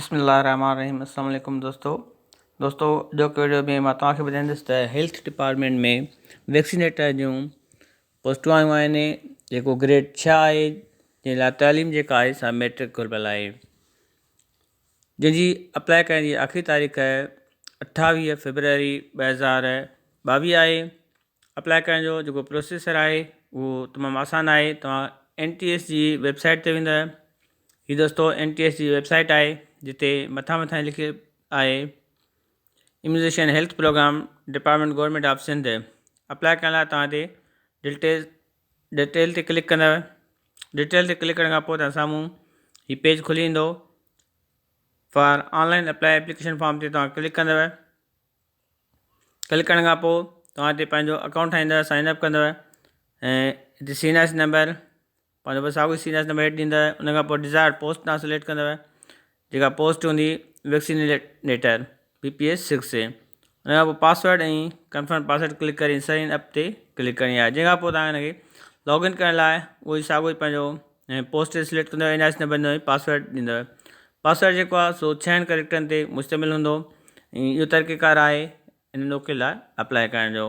बिस्मिल्लाहिर्रहमानिर्रहीम। अस्सलाम वालेकुम दोस्तों जो कि वीडियो में मां तव्हांखे ॿुधाईंदुसि त हेल्थ डिपार्टमेंट में वैक्सीनेटर जूं पोस्टूं आयूं आहिनि। जेको ग्रेड 6 आहे, जंहिं लाइ तालीम जेका आहे सा मैट्रिक घुरिबल आहे, जंहिंजी अप्लाई करण जी आख़िरी तारीख़ 28 फरवरी 2022 आहे। अप्लाई करण जो जेको प्रोसेसर आहे उहो तमामु आसानु आहे। तव्हां NTS जी वेबसाइट ते वेंदव। हीअ दोस्तो NTS जी वेबसाइट आहे, जिते मथां लिखियो आहे immunisation health programme department government of Sindh. Apply करण लाइ तव्हां हिते डिटेल ते क्लिक कंदव। डिटेल ते क्लिक करण खां पोइ तव्हां साम्हूं हीउ पेज खुली ईंदो। For online apply application form ते तव्हां क्लिक कंदव। क्लिक करण खां पोइ तव्हां हिते पंहिंजो अकाउंट ठाहींदव, साइनअप कंदव ऐं हिते CNS नंबर पंहिंजो बस साॻियो CNS नंबर हेठि ॾींदव। उन खां पोइ डिज़ायर पोस्ट तव्हां सिलेक्ट कंदव। जेका पोस्ट हूंदी वैक्सीनेटर BPS 6 से। उन खां पोइ पासवर्ड ऐं कंफर्म पासवर्ड क्लिक करे साइन अप ते क्लिक करणी आहे। जंहिं खां पोइ तव्हां हिनखे लॉगिन करण लाइ उहो ई साॻियो ई पंहिंजो पोस्ट सिलेक्ट कंदव, NIS नंबर ॾींदव, पासवर्ड ॾींदव। पासवर्ड जेको आहे सो 6 कैरेक्टरनि ते मुश्तमिल हूंदो ऐं इहो तरीक़ेकार आहे इन नौकरी लाइ अप्लाई करण जो।